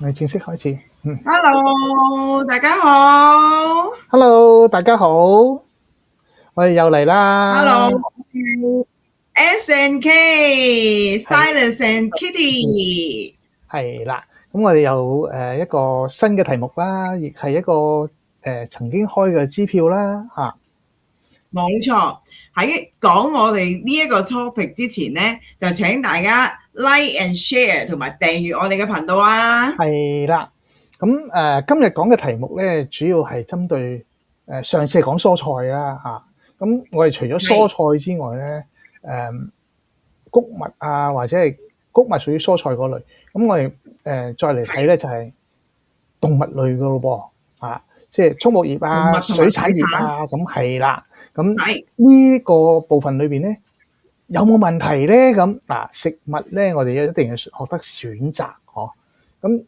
我哋正式開始。Hello，大家好。Hello，大家好，我哋又嚟啦。Hello，S and K，係 Silas and Kitty。係啦，咁我哋有一個新嘅題目啦，亦係一個曾經開嘅支票啦嚇。冇錯，喺講我哋呢一個 topic 之前呢，就請大家 like and share 同埋訂閱我哋嘅頻道啦。係啦，咁今日講嘅題目咧，主要係針對上次係講蔬菜啦嚇。咁我哋除咗蔬菜之外咧，穀物啊或者係穀物屬於蔬菜嗰類，咁我哋再嚟睇咧就係動物類嘅咯噃啊，即係畜牧業啊、水產業啊，咁係啦。咁呢個部分裏邊咧有冇問題咧？咁嗱，食物咧我哋一定要學得選擇嗬。咁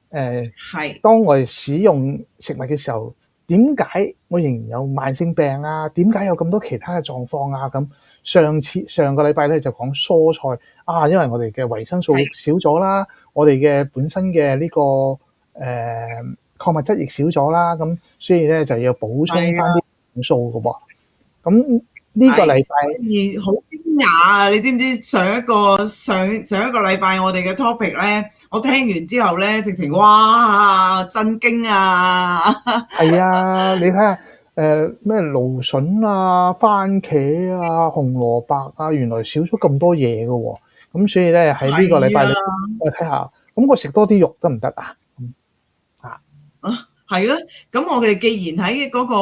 當我哋使用食物嘅時候，點解我仍然有慢性病啊？點解有咁多其他嘅狀況啊？咁上個禮拜咧就講蔬菜啊，因為我哋嘅維生素少咗啦，我哋嘅本身嘅呢個礦物質亦少咗啦，咁所以咧就要補充翻啲元素嘅噃。咁呢個禮拜好驚訝啊！你知唔知上一個禮拜我哋嘅 topic 咧，我聽完之後咧，直情哇震驚啊！係啊，你睇下咩蘆筍啊、番茄啊、紅蘿蔔啊，原來少咗咁多嘢嘅喎。咁所以咧喺呢個禮拜我睇下，咁我食多啲肉得唔得啊？係咯，咁我哋既然喺嗰個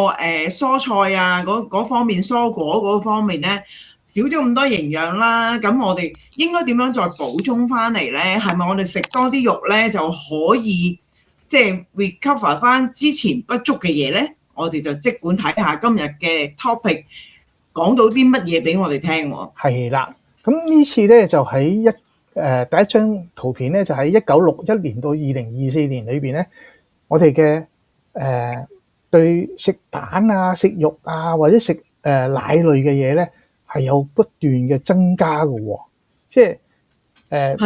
蔬菜啊嗰方面、蔬果嗰方面咧少咗咁多營養啦，咁我哋應該點樣再補充翻嚟咧？係咪我哋食多啲肉咧就可以即係 recover 翻之前不足嘅嘢咧？我哋就即管睇下今日嘅 topic 講到啲乜嘢俾我哋聽喎。係啦，咁呢次咧就喺第一張圖片咧就喺1961年到2024年裏邊咧，我哋嘅對食蛋啊、食肉啊或者食奶類嘅嘢咧係有不斷嘅增加嘅喎，即係係啊，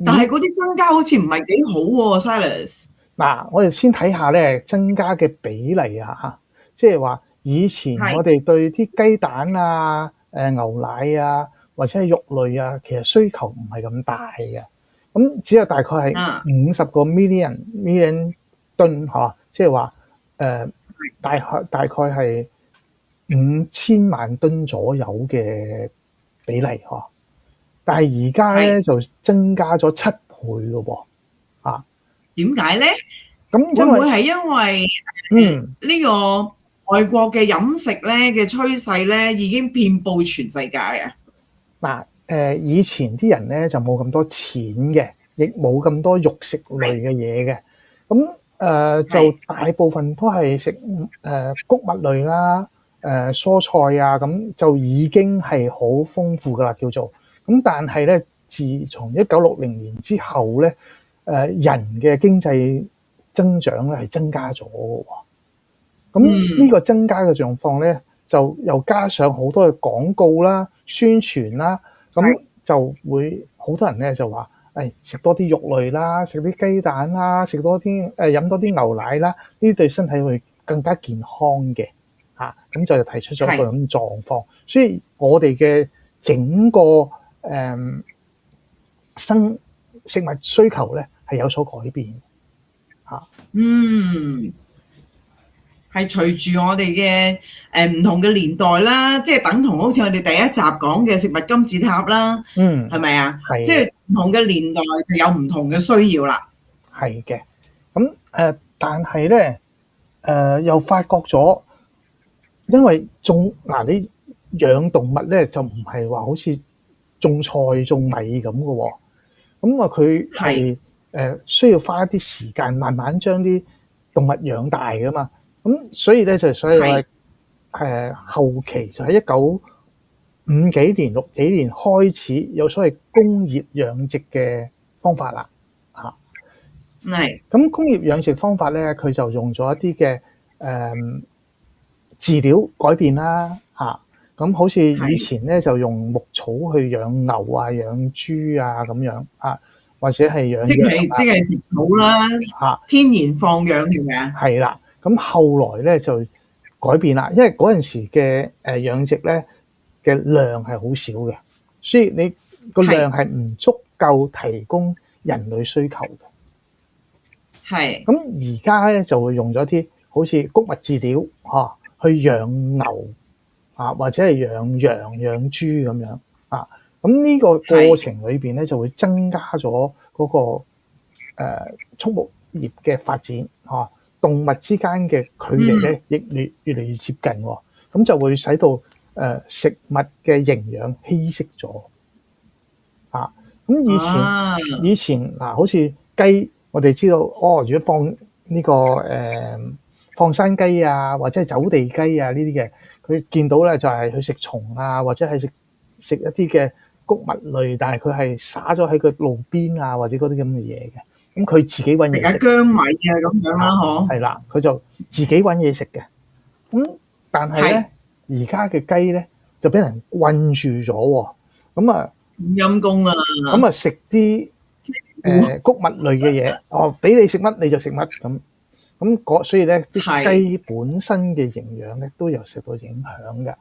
但係嗰啲增加好似唔係幾好喎 ，Silas。嗱，我哋先睇下咧增加嘅比例啊嚇，即係話以前我哋對啲雞蛋啊、牛奶啊或者係肉類啊，其實需求唔係咁大嘅，咁只有大概係50個 million 噸嚇，即係話大概係5000萬噸左右嘅比例嚇，但係而家咧就增加咗7倍嘅喎。點解咧？咁會唔會係因為呢個外國嘅飲食咧嘅趨勢咧已經遍佈全世界啊？嗱，以前啲人咧就冇咁多錢嘅，亦冇咁多肉食類嘅嘢嘅，咁就大部分都係食穀物類啦、蔬菜啊，咁就已經係好豐富噶啦，叫做咁。但係咧，自從1960年之後咧，人嘅經濟增長咧係增加咗嘅喎。咁呢個增加嘅狀況咧，就又加上好多嘅廣告啦、宣傳啦，咁就會好多人咧就話：食多啲肉類啦，食啲雞蛋啦，食多啲飲多啲牛奶啦，呢啲對身體會更加健康嘅嚇。咁就提出咗一個咁狀況，所以我哋嘅整個食物需求咧係有所改變嚇。係隨住我哋嘅唔同嘅年代啦，即係等同好似我哋第一集講嘅食物金字塔啦，係咪啊？即係唔同嘅年代就有唔同嘅需要啦。係嘅，咁但係咧又發覺咗，因為你養動物咧就唔係話好似種菜種米咁嘅喎，咁佢係需要花一啲時間慢慢將啲動物養大噶嘛。咁所以咧所以我後期就喺1950幾年、60幾年開始有所謂工業養殖嘅方法啦嚇。咁工業養殖方法咧，佢就用咗一啲嘅飼料改變啦嚇。咁好似以前咧就用牧草去養牛啊、養豬啊咁樣啊。或者係養即羊係食草啦，啊，天然放養係咪啊？係啦。咁後來咧就改變啦，因為嗰陣時嘅養殖咧嘅量係好少嘅，所以你個量係唔足夠提供人類需求嘅。係咁而家咧就會用咗啲好似穀物飼料去養牛或者係養羊、養豬咁樣啊。咁呢個過程裏邊咧就會增加咗嗰個畜牧業嘅發展動物之間嘅距離咧亦越嚟越接近喎，咁就會使到食物嘅營養稀釋咗啊。咁以前嗱，好似雞，我哋知道如果放呢個放山雞啊，或者係走地雞啊呢啲嘅，佢見到咧就係去食蟲啊，或者係食一啲嘅穀物類，但係佢係灑咗喺個路邊啊，或者嗰啲咁嘅嘢嘅。咁佢自己揾嘢食，薑米啊咁樣啦，嗬。係啦，佢就自己揾嘢食嘅。咁但係咧，而家嘅雞咧就俾人困住咗喎。咁啊，陰公啊！咁啊食啲穀物類嘅嘢，俾你食乜你就食乜咁。咁所以咧啲雞本身嘅營養咧都有受到影響嘅。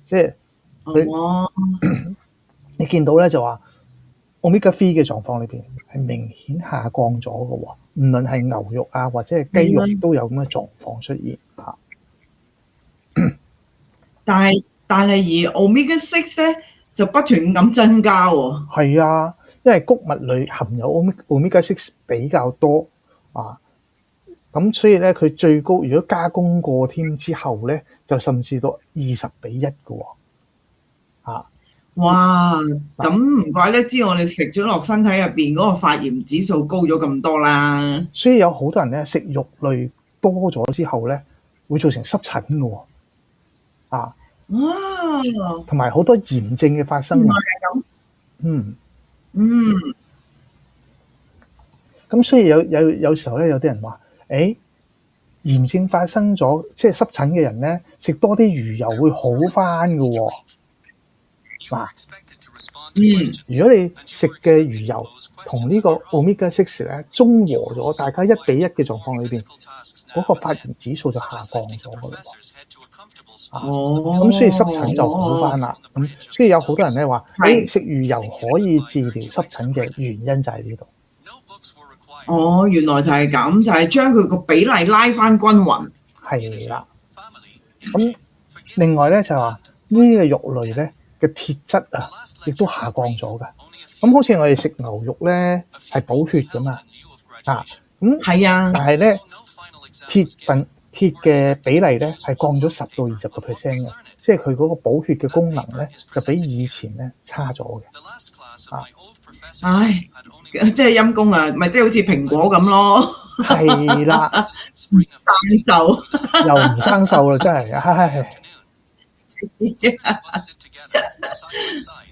即係佢你見到咧就話 Omega 3嘅狀況裏邊係明顯下降咗嘅喎，無論係牛肉啊或者係雞肉都有咁嘅狀況出現嚇。但係而 Omega 6咧就不斷咁增加喎。係啊，因為穀物類含有 Omega 6比較多咁所以咧佢最高如果加工過添之後咧，就甚至到20:1嘅喎。哇！咁唔怪得知我哋食咗落身體入邊嗰個發炎指數高咗咁多啦。所以有好多人咧食肉類多咗之後咧，會造成濕疹嘅喎。同埋好多炎症嘅發生。原來係咁。咁所以有時候咧，有啲人話，炎症發生咗，即係濕疹嘅人咧，食多啲魚油會好翻嘅喎。如果你食嘅魚油同呢個 Omega 6咧中和咗，大家1:1嘅狀況裏邊，嗰個發炎指數就下降咗嘅咯。咁所以濕疹就好翻啦。咁所以有好多人咧話，食魚油可以治療濕疹嘅原因就喺呢度。原來就係咁，就係將佢個比例拉翻均勻。係啦。咁另外咧就話呢個肉類咧嘅鐵質亦都下降咗㗎。咁好似我哋食牛肉咧係補血㗎嘛。咁係啊。但係咧鐵嘅比例咧係降咗10到20%嘅，即係佢嗰個補血嘅功能咧就比以前咧差咗嘅。唉，即係陰公啊，咪即係好似蘋果咁咯。係啦，生鏽又唔生鏽啦，真係，唉。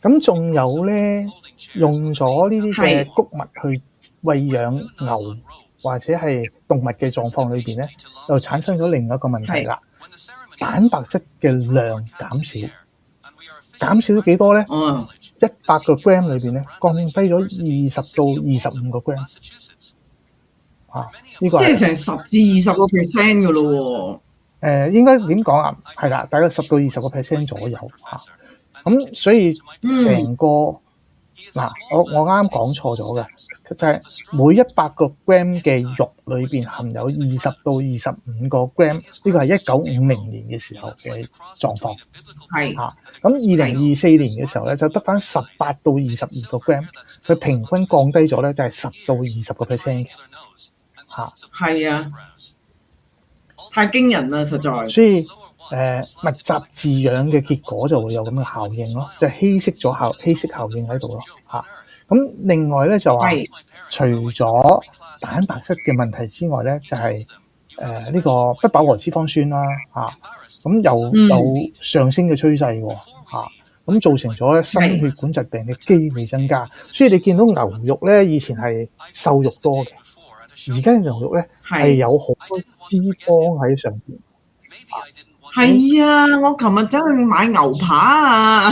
咁仲有咧，用咗呢啲嘅穀物去餵養牛或者係動物嘅狀況裏邊咧，又產生咗另一個問題啦。蛋白質嘅量減少咗幾多咧？100個 gram 裏邊咧，降低咗20到25個 gram。呢個即係成10至20% 嘅咯喎。應該點講啊？係啦，大概10到20% 左右嚇。咁所以成個我啱啱講錯咗嘅，就係每100個 gram 嘅肉裏邊含有20到25個 gram，呢個係1950年嘅時候嘅狀況。係咁2024年嘅時候咧，就得翻18到22個 gram， 佢平均降低咗咧就係10到20% 嘅。係啊，太驚人啦，實在。所以密集飼養嘅結果就會有咁嘅效應咯，就係稀釋效應喺度咯。咁另外咧就話，除咗蛋白質嘅問題之外咧，就係呢個不飽和脂肪酸啦。咁有上升嘅趨勢喎。咁造成咗咧心血管疾病嘅機會增加。所以你見到牛肉咧，以前係瘦肉多嘅，而家嘅牛肉咧係有好多脂肪喺上邊。係啊，我琴日走去買牛扒啊，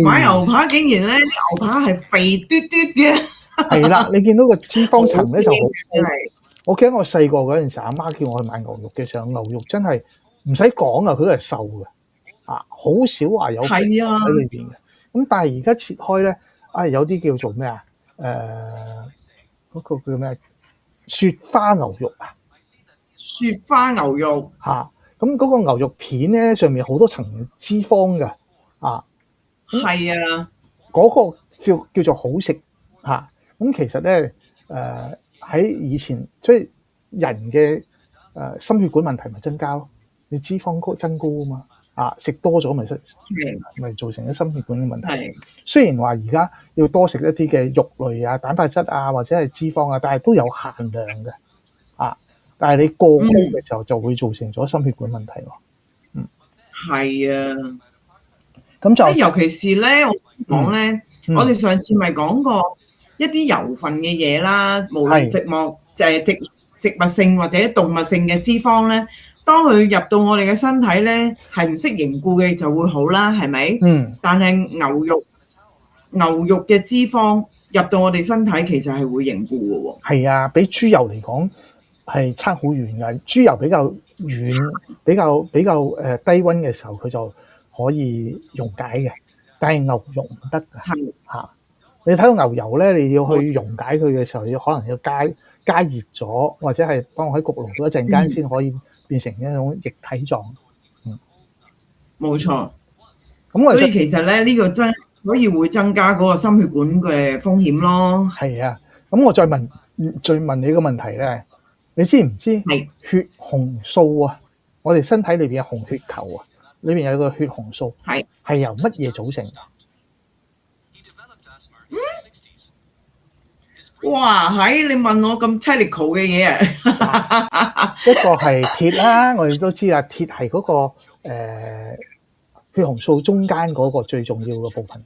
買牛扒竟然咧啲牛扒係肥嘟嘟嘅。係啦，你見到個脂肪層咧就好高。真係我記得我細個嗰陣時，阿媽叫我去買牛肉嘅時候，牛肉真係唔使講啊，佢都係瘦嘅，好少話有肥係啊，喺裏邊嘅。咁但係而家切開咧，有啲叫做咩啊？嗰個叫咩？雪花牛肉啊！雪花牛肉咁嗰個牛肉片咧，上面好多層脂肪嘅，係啊，嗰個叫做好食咁其實咧，喺以前即係人嘅心血管問題咪增加咯，你脂肪增高啊嘛，食多咗咪造成咗心血管嘅問題。係雖然話而家要多食一啲嘅肉類啊、蛋白質啊或者係脂肪啊，但係都有限量嘅但係你過高嘅時候就會造成咗心血管問題喎。係啊。咁就尤其是咧，我講咧，我哋上次咪講過一啲油份嘅嘢啦，無論植物性或者動物性嘅脂肪咧，當佢入到我哋嘅身體咧，係唔識凝固嘅就會好啦，係咪？但係牛肉嘅脂肪入到我哋身體，其實係會凝固嘅喎。係啊，比豬油嚟講係差好遠㗎。豬油比較軟，比較低溫嘅時候，佢就可以溶解嘅，但係牛肉唔得㗎。你睇到牛油咧，你要去溶解佢嘅時候，你可能要加熱咗，或者係幫我喺焗爐度一陣間先可以變成一種液體狀。冇錯。咁所以其實咧，呢個所以會增加嗰個心血管嘅風險咯。係啊，咁我再問你個問題咧，你知唔知血紅素啊？我哋身體裏邊嘅紅血球啊，裏邊有個血紅素係由乜嘢組成？哇！你問我咁 technical 嘅嘢啊？一個係鐵啦，我哋都知啊，鐵係嗰個血紅素中間嗰個最重要嘅部分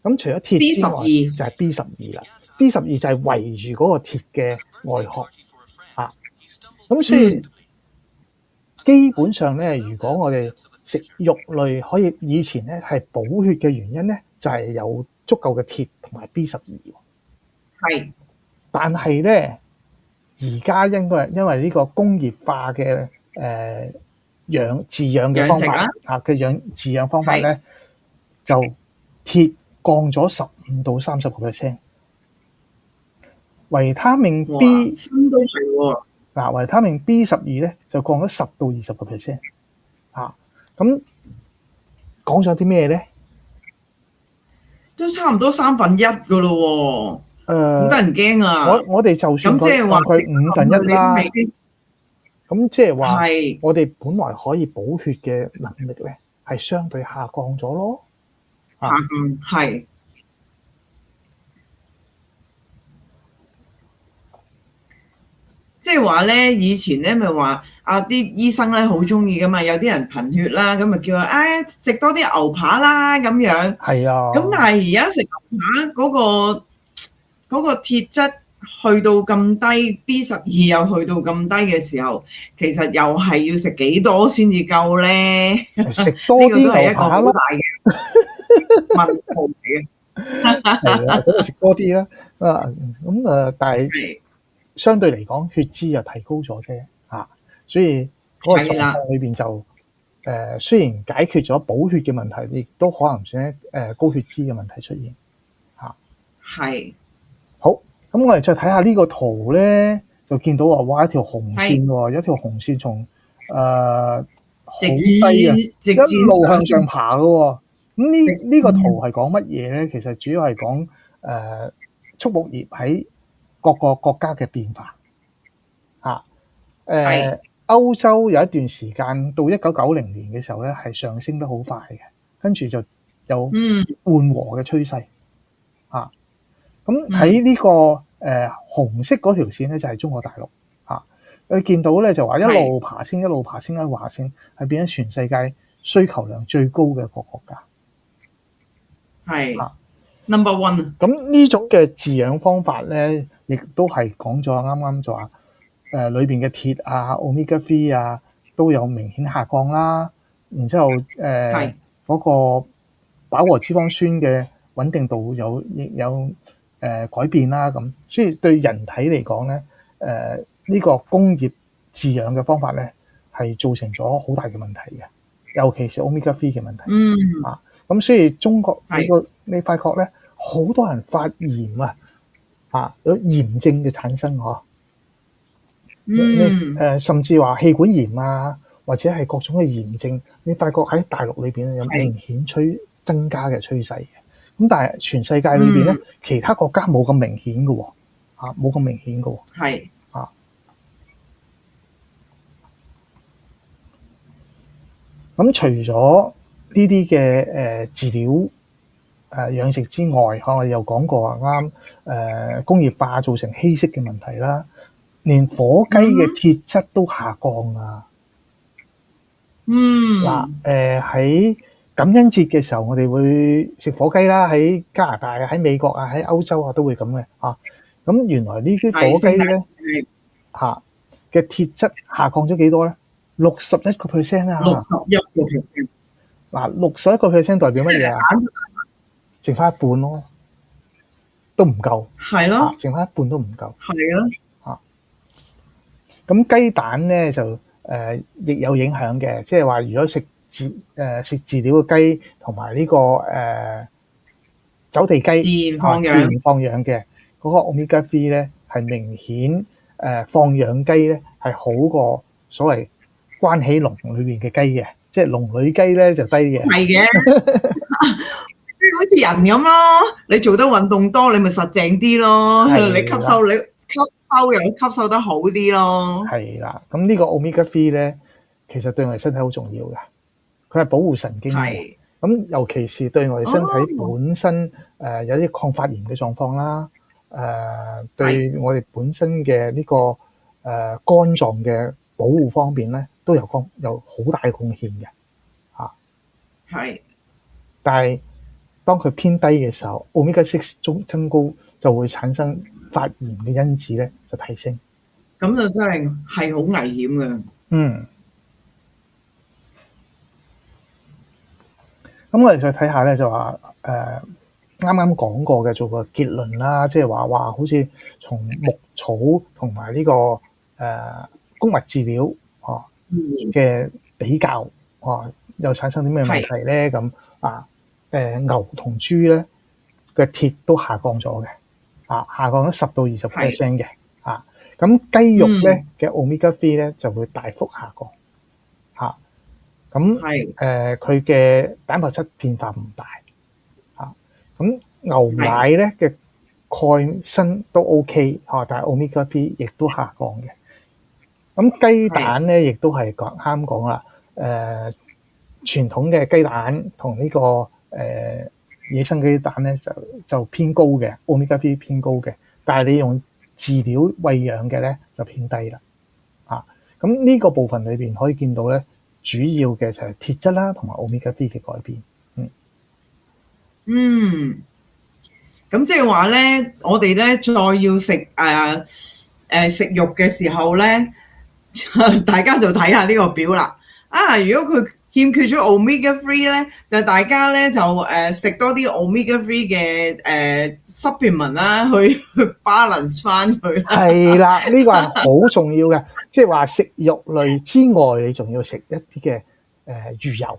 咁除咗鐵之外，就係 B12啦。B12就係圍住嗰個鐵嘅外殼咁所以基本上咧，如果我哋食肉類可以以前咧係補血嘅原因咧，就係有足夠嘅鐵同埋 B12。係，但係咧，而家因為呢個工業化嘅飼養嘅方法嘅飼養方法咧，就鐵降咗15到30%，維他命 B 都係喎。維他命 B12咧就降咗10到20%咁講咗啲咩咧？都差唔多1/3噶咯喎。好得人驚啊！我哋就算講佢1/5啦，咁即係話我哋本來可以補血嘅能力咧，係相對下降咗咯。係。即係話咧，以前咧咪話啲醫生咧好中意噶嘛，有啲人貧血啦，咁咪叫佢食多啲牛扒啦咁樣。係啊。咁但係而家食牛扒嗰個鐵質去到咁低 ，B12又去到咁低嘅時候，其實又係要食幾多先至夠咧？食多啲牛扒咯。呢個都係一個好大嘅問號嚟嘅。係啊，咁食多啲啦。但係相對嚟講，血脂又提高咗啫。所以嗰個狀況裏邊就雖然解決咗補血嘅問題，亦都可能想高血脂嘅問題出現。係。好，咁我哋再睇下呢個圖咧，就見到哇一條紅線喎，有一條紅線從好低啊，一路向上爬嘅喎。咁呢個圖係講乜嘢咧？其實主要係講畜牧業喺各個國家嘅變化。歐洲有一段時間到1990年嘅時候咧，係上升得好快嘅，跟住就有緩和嘅趨勢。咁喺呢個紅色嗰條線咧，就係中國大陸你見到咧就話一路爬升，一路爬升，一路爬升，係變咗全世界需求量最高嘅一個國家。係number one。咁呢種嘅飼養方法咧，亦都係講咗啱啱就話裏邊嘅鐵啊、Omega 3啊都有明顯下降啦。然之後嗰個飽和脂肪酸嘅穩定度亦有改變啦咁，所以對人體嚟講咧，呢個工業飼養嘅方法咧係造成咗好大嘅問題嘅，尤其是 Omega 3嘅問題。咁所以中國你發覺咧，好多人發炎有炎症嘅產生甚至話氣管炎或者係各種嘅炎症，你發覺喺大陸裏邊有明顯增加嘅趨勢嘅。咁但係全世界裏邊咧，其他國家冇咁明顯嘅喎，冇咁明顯嘅喎。咁除咗呢啲嘅飼料養殖之外，我哋又講過啱工業化造成稀釋嘅問題啦，連火雞嘅鐵質都下降啊！喺感恩節嘅時候，我哋會食火雞啦，喺加拿大喺美國喺歐洲都會咁嘅咁原來呢啲火雞咧嘅鐵質下降咗幾多咧？61% 啊！61%嗱，61% 代表乜嘢啊？剩翻一半咯，都唔夠。係咯，剩翻一半都唔夠。係咯。咁雞蛋咧就亦有影響嘅，即係話如果食飼料嘅雞同埋呢個走地雞自然放養嘅嗰個 Omega 3咧，係明顯放養雞咧係好過所謂關起籠裏邊嘅雞嘅，即係籠裏雞咧就低嘅。係嘅，即係好似人咁咯，你做得運動多，你咪實淨啲咯，你吸收又吸收得好啲咯。係啦，咁呢個 Omega 3咧，其實對我哋身體好重要嘅，佢係保護神經嘅。咁尤其是對我哋身體本身有啲抗發炎嘅狀況啦，對我哋本身嘅呢個肝臟嘅保護方面咧，都有好大嘅貢獻嘅。係，但係當佢偏低嘅時候 ，Omega 6增高就會產生發炎嘅因子咧，就提升。咁就真係好危險嘅。咁我哋再睇下咧，就話啱啱講過嘅做個結論啦，即係話好似從牧草同埋呢個穀物飼料嘅比較又產生啲咩問題咧？咁牛同豬咧嘅鐵都下降咗嘅，下降咗10到20% 嘅，咁雞肉咧嘅 Omega 3咧就會大幅下降。咁佢嘅蛋白質變化唔大，咁牛奶咧嘅鈣鋅都 OK，但係 Omega 3亦都下降嘅。咁雞蛋咧亦都係啱講啦，傳統嘅雞蛋同呢個野生雞蛋咧就偏高嘅 Omega 3偏高嘅，但係你用飼料餵養嘅咧就偏低啦。咁呢個部分裏邊可以見到咧。主要嘅就係鐵質啦，同埋 Omega 3嘅改變。咁即係話咧，我哋咧再要食食肉嘅時候咧，大家就睇下呢個表啦。如果佢欠缺咗 Omega 3咧，就大家咧就食多啲 Omega 3嘅supplement 啦，去 balance 翻佢。係啦，呢個係好重要嘅。即係話食肉類之外，你仲要食一啲嘅魚油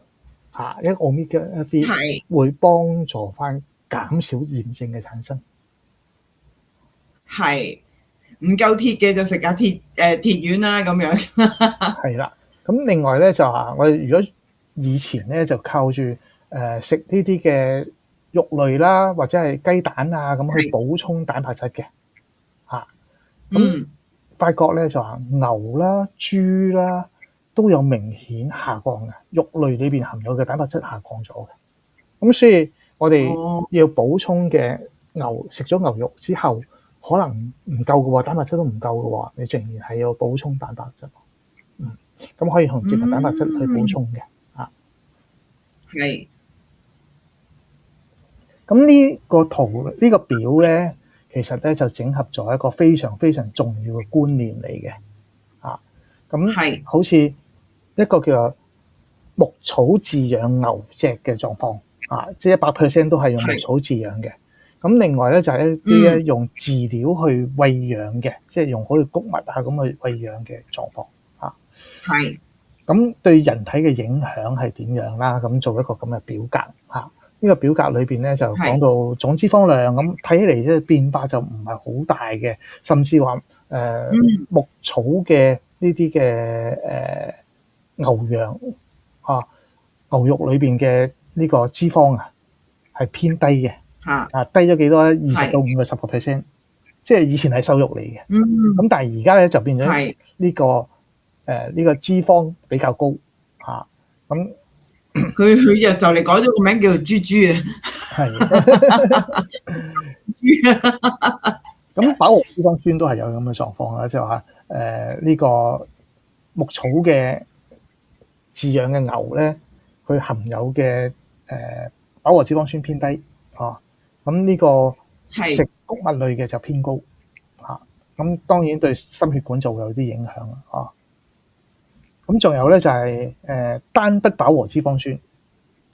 一個 Omega 3會幫助翻減少炎症嘅產生。係唔夠鐵嘅就食下鐵丸啦，咁樣。係啦，咁另外咧就話我哋如果以前咧就靠住食呢啲嘅肉類啦，或者係雞蛋咁去補充蛋白質嘅咁。發覺咧就話牛啦、豬啦都有明顯下降嘅，肉類裏邊含有嘅蛋白質下降咗嘅。咁所以我哋要補充嘅食咗牛肉之後，可能唔夠嘅喎，蛋白質都唔夠嘅喎，你仍然係要補充蛋白質。咁可以同植物蛋白質去補充嘅。係。咁呢個圖呢個表咧，其實咧就整合咗一個非常非常重要嘅觀念嚟嘅，咁好似一個叫做牧草飼養牛隻嘅狀況，即係100% 都係用牧草飼養嘅。咁另外咧就係一啲咧用飼料去餵養嘅，即係用好似穀物啊咁去餵養嘅狀況嚇。係咁對人體嘅影響係點樣啦？咁做一個咁嘅表格嚇。呢個表格裏邊咧就講到總脂肪量，咁睇起嚟即係變化就唔係好大嘅，甚至話牧草嘅呢啲嘅牛羊啊牛肉裏邊嘅呢個脂肪啊係偏低嘅低咗幾多咧？20到50%，即係以前係瘦肉嚟嘅。咁但係而家咧就變咗呢個呢個脂肪比較高嚇。咁佢就嚟改咗個名叫做豬豬啊。係。咁飽和脂肪酸都係有咁嘅狀況啦，即係話呢個牧草嘅飼養嘅牛咧，佢含有嘅飽和脂肪酸偏低啊。咁呢個食穀物類嘅就偏高啊。咁當然對心血管就會有啲影響啦啊。咁仲有咧就係單不飽和脂肪酸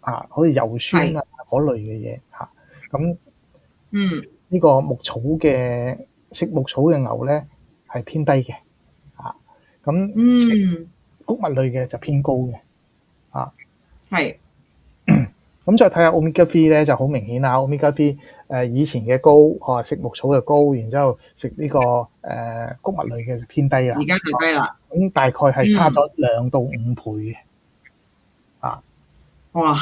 啊，好似油酸啊嗰類嘅嘢嚇。咁呢個牧草嘅食牧草嘅牛咧係偏低嘅嚇。咁食穀物類嘅就偏高嘅啊。係。咁再睇下 Omega 3咧就好明顯啦。Omega 3以前嘅高食牧草嘅高，然之後食呢個穀物類嘅就偏低啦。而家就低啦。咁大概係差咗2到5倍嘅啊！哇！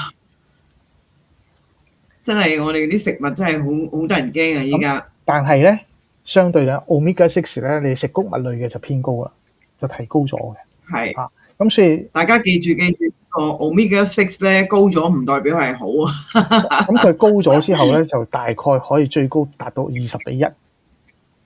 真係我哋啲食物真係好得人驚啊！依家。但係咧，相對咧 Omega 6咧，你食穀物類嘅就偏高啦，就提高咗嘅。係啊，咁所以大家記住個 Omega 6咧高咗唔代表係好啊。咁佢高咗之後咧，就大概可以最高達到20:1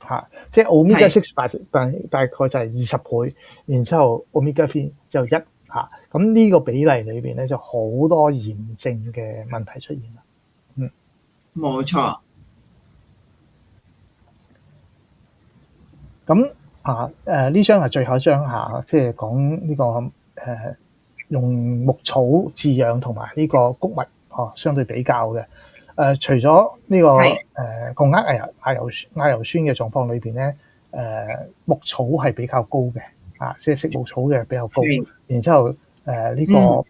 嚇，即係 Omega 6大概就係20倍，然之後 Omega 3就1嚇。咁呢個比例裏邊咧就好多炎症嘅問題出現啦。冇錯。咁呢張係最後一張嚇，即係講呢個用牧草飼養同埋呢個穀物相對比較嘅。除咗呢個共壓亞油酸嘅狀況裏邊咧，牧草係比較高嘅即係食牧草嘅比較高。然之後呢個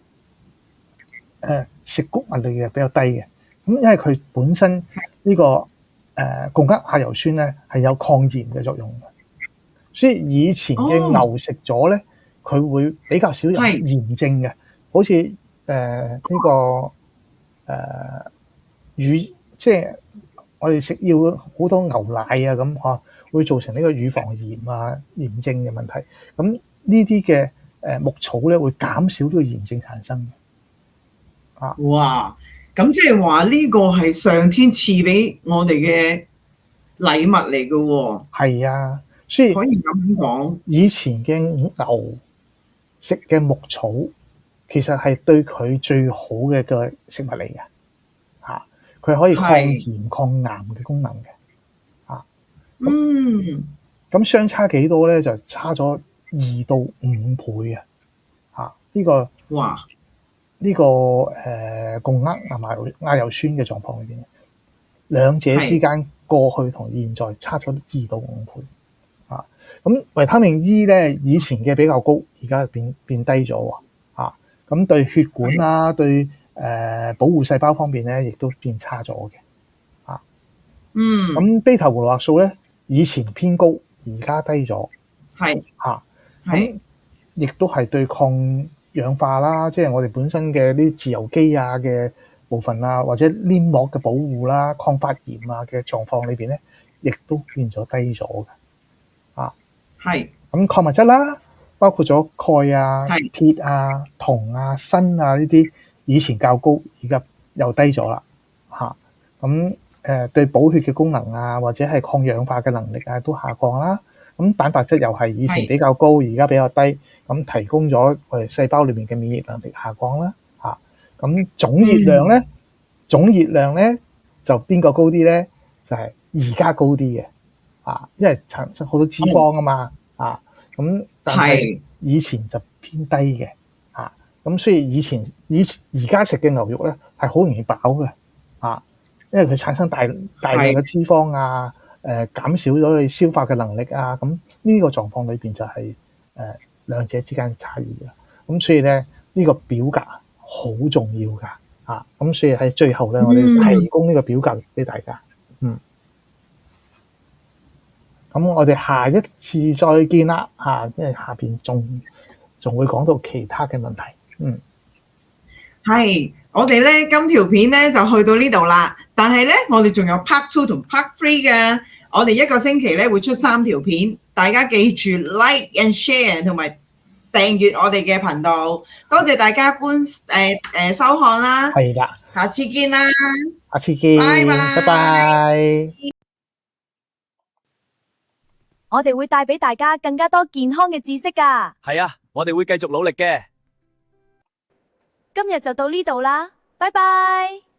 食穀物類嘅比較低嘅。咁因為佢本身呢個共壓亞油酸咧係有抗炎嘅作用嘅，所以以前嘅牛食咗咧，佢會比較少有炎症嘅，好似呢個即係我哋食要好多牛奶啊咁嚇，會造成呢個乳房炎啊炎症嘅問題。咁呢啲嘅牧草咧會減少呢個炎症產生嘅。啊！哇！咁即係話呢個係上天賜俾我哋嘅禮物嚟嘅喎。係啊，所以可以咁講。以前嘅牛食嘅牧草，其實係對佢最好嘅食物嚟嘅嚇，佢可以抗炎抗癌嘅功能嘅嚇。咁相差幾多咧？就差咗2到5倍啊！嚇，呢個哇！呢個共壓亞油酸嘅狀況裏邊，兩者之間過去同現在差咗2到5倍啊！咁維他命 E 咧，以前嘅比較高，而家變低咗喎啊！咁對血管啦，對保護細胞方面咧，亦都變差咗嘅啊。咁 β 胡蘿蔔素咧，以前偏高，而家低咗，咁亦都係對抗氧化啦，即係我哋本身嘅啲自由基啊嘅部分啊，或者黏膜嘅保護啦、抗發炎啊嘅狀況裏邊咧，亦都變咗低咗嘅。咁礦物質啦，包括咗鈣啊、鐵啊、銅啊、砷啊呢啲，以前較高，而家又低咗啦。咁對補血嘅功能啊，或者係抗氧化嘅能力啊，都下降啦。咁蛋白質又係以前比較高，而家比較低，咁提供咗我哋細胞裏面嘅免疫能力下降啦。咁總熱量咧就邊個高啲咧？就係而家高啲嘅，因為產生好多脂肪啊嘛，咁但係以前就偏低嘅，咁所以而家食嘅牛肉咧係好容易飽嘅，因為佢產生大量嘅脂肪啊，減少咗你消化嘅能力啊，咁呢個狀況裏邊就係兩者之間嘅差異啦。咁所以咧呢個表格好重要㗎，咁所以喺最後咧，我哋提供呢個表格俾大家。咁我哋下一次再見啦，因為下邊仲會講到其他嘅問題。係，我哋咧今條片咧就去到呢度啦。但係咧，我哋仲有 Part 2同 Part 3嘅。我哋一個星期咧會出3條片，大家記住 Like and Share 同埋訂閱我哋嘅頻道。多謝大家收看啦。係啦，下次見啦。下次見，拜拜。我哋會帶俾大家更加多健康嘅知識㗎。係啊，我哋會繼續努力嘅。今日就到呢度啦，拜拜。